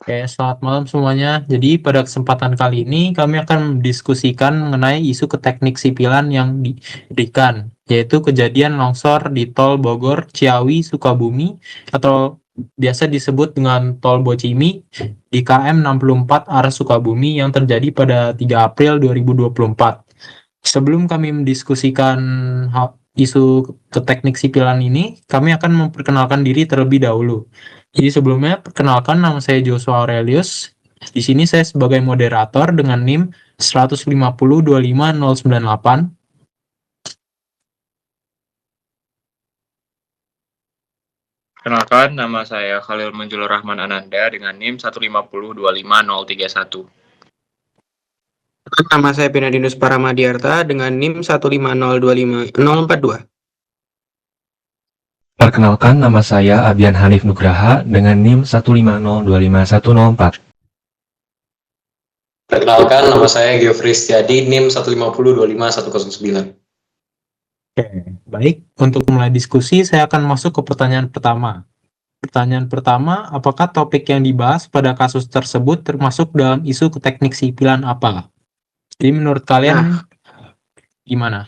Oke, selamat malam semuanya. Jadi pada kesempatan kali ini kami akan mendiskusikan mengenai isu keteknik sipilan yang diberikan, yaitu kejadian longsor di Tol Bogor, Ciawi, Sukabumi, atau biasa disebut dengan Tol Bocimi di KM 64 arah Sukabumi yang terjadi pada 3 April 2024. Sebelum kami mendiskusikan isu keteknik sipilan ini, kami akan memperkenalkan diri terlebih dahulu. Jadi sebelumnya, perkenalkan nama saya Joshua Aurelius. Di sini saya sebagai moderator dengan NIM 150-25098. Kenalkan, nama saya Khalil Manjulur Rahman Ananda dengan NIM 150-25031. Nama saya Benadinus Paramadiarta dengan NIM 15025-042. Perkenalkan, nama saya Abian Hanif Nugraha dengan NIM 15025-104. Perkenalkan, nama saya Geoffrey Setiadi, NIM 150-25109. Oke, baik. Untuk mulai diskusi, saya akan masuk ke pertanyaan pertama. Pertanyaan pertama, apakah topik yang dibahas pada kasus tersebut termasuk dalam isu keteknik sipilan apa? Jadi menurut kalian gimana?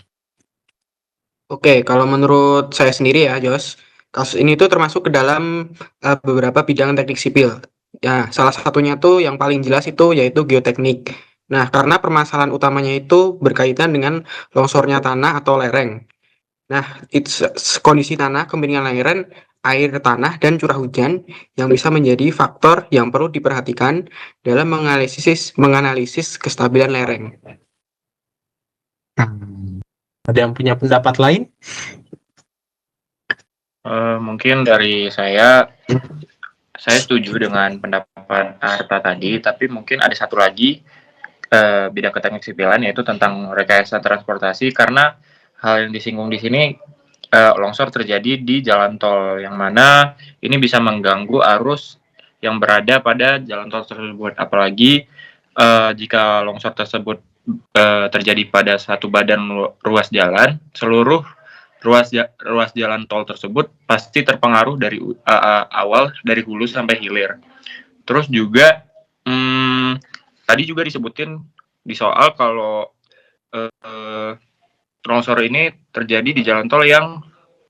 Oke, kalau menurut saya sendiri ya, Jos, kasus ini tuh termasuk ke dalam beberapa bidang teknik sipil. Ya, salah satunya tuh yang paling jelas itu yaitu geoteknik. Nah, karena permasalahan utamanya itu berkaitan dengan longsornya tanah atau lereng. Nah, kondisi tanah, kemiringan lereng, air tanah, dan curah hujan yang bisa menjadi faktor yang perlu diperhatikan dalam menganalisis kestabilan lereng. Ada yang punya pendapat lain? Mungkin dari saya setuju dengan pendapat Arta tadi, tapi mungkin ada satu lagi bidang keteknik sipilan, yaitu tentang rekayasa transportasi, karena hal yang disinggung di sini longsor terjadi di jalan tol, yang mana ini bisa mengganggu arus yang berada pada jalan tol tersebut, apalagi jika longsor tersebut terjadi pada satu badan ruas jalan, seluruh ruas jalan tol tersebut pasti terpengaruh dari awal, dari hulu sampai hilir. Terus juga tadi juga disebutin di soal kalau longsor ini terjadi di jalan tol yang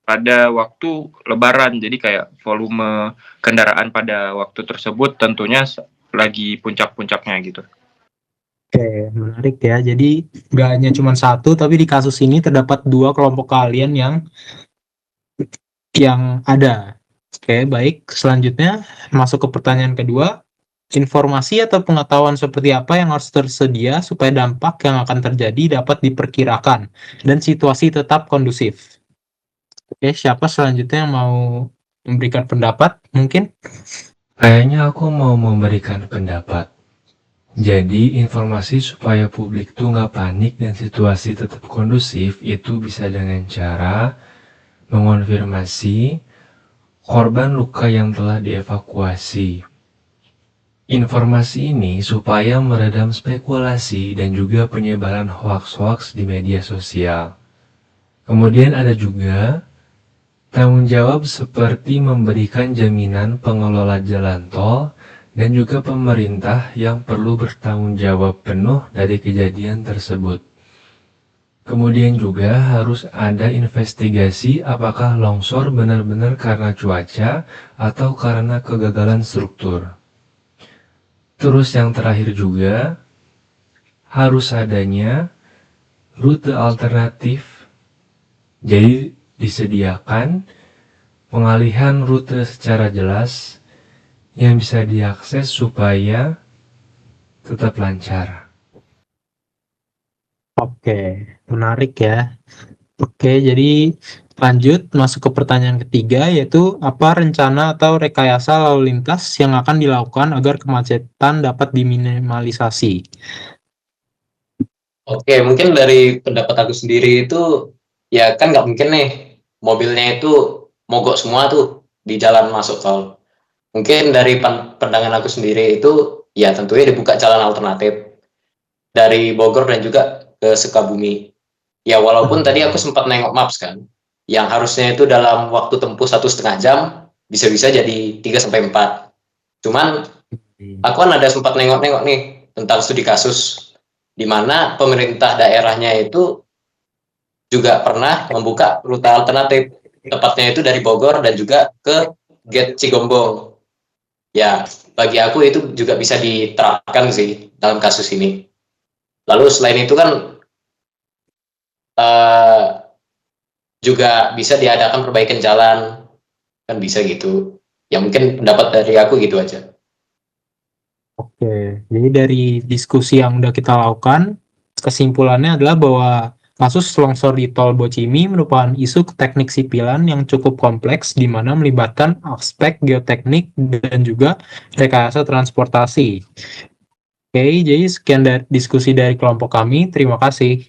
pada waktu lebaran, jadi kayak volume kendaraan pada waktu tersebut tentunya lagi puncak-puncaknya gitu. Oke, menarik ya. Jadi nggak hanya cuma satu, tapi di kasus ini terdapat dua kelompok keahlian yang ada. Oke, baik. Selanjutnya masuk ke pertanyaan kedua. Informasi atau pengetahuan seperti apa yang harus tersedia supaya dampak yang akan terjadi dapat diperkirakan dan situasi tetap kondusif? Oke, siapa selanjutnya yang mau memberikan pendapat? Mungkin? Kayaknya aku mau memberikan pendapat. Jadi, informasi supaya publik tuh nggak panik dan situasi tetap kondusif itu bisa dengan cara mengonfirmasi korban luka yang telah dievakuasi. Informasi ini supaya meredam spekulasi dan juga penyebaran hoaks-hoaks di media sosial. Kemudian ada juga tanggung jawab seperti memberikan jaminan pengelola jalan tol dan juga pemerintah yang perlu bertanggung jawab penuh dari kejadian tersebut. Kemudian juga harus ada investigasi apakah longsor benar-benar karena cuaca atau karena kegagalan struktur. Terus yang terakhir juga harus adanya rute alternatif. Jadi disediakan pengalihan rute secara jelas yang bisa diakses supaya tetap lancar. Oke, menarik ya. Oke, jadi lanjut masuk ke pertanyaan ketiga, yaitu apa rencana atau rekayasa lalu lintas yang akan dilakukan agar kemacetan dapat diminimalisasi? Oke, mungkin dari pendapat aku sendiri itu, ya kan nggak mungkin nih mobilnya itu mogok semua tuh di jalan masuk tol. Mungkin dari pandangan aku sendiri itu, ya tentunya dibuka jalan alternatif dari Bogor dan juga ke Sukabumi. Ya walaupun tadi aku sempat nengok maps kan, yang harusnya itu dalam waktu tempuh 1,5 jam, bisa-bisa jadi 3-4. Cuman Aku kan ada sempat nengok-nengok nih tentang studi kasus di mana pemerintah daerahnya itu juga pernah membuka rute alternatif, tepatnya itu dari Bogor dan juga ke Gate Cigombong. Ya, bagi aku itu juga bisa diterapkan sih dalam kasus ini. Lalu selain itu kan juga bisa diadakan perbaikan jalan, kan bisa gitu. Ya mungkin pendapat dari aku gitu aja. Oke, jadi dari diskusi yang udah kita lakukan, kesimpulannya adalah bahwa kasus longsor di Tol Bocimi merupakan isu teknik sipilan yang cukup kompleks di mana melibatkan aspek geoteknik dan juga rekayasa transportasi. Oke, jadi sekian dari diskusi dari kelompok kami. Terima kasih.